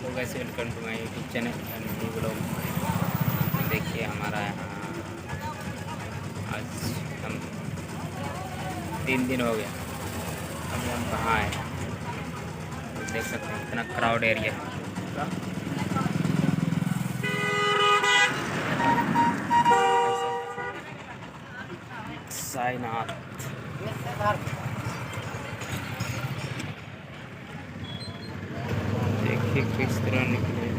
तो वैसे welcome to my YouTube channel and new blog. देखिए हमारा यहाँ आज हम 3 दिन हो गया, अभी हम कहाँ आए तो देख सकते हैं इतना क्राउड एरिया है पूरा। साईनाथ देखिए किस तरह निकले हैं।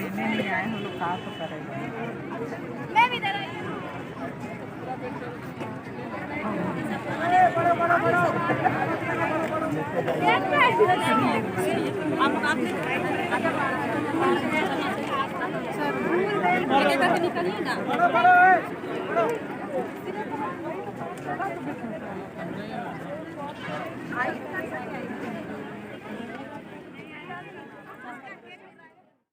लेने नहीं आए हम लोग, कहा तो करेंगे। निकलिए ना।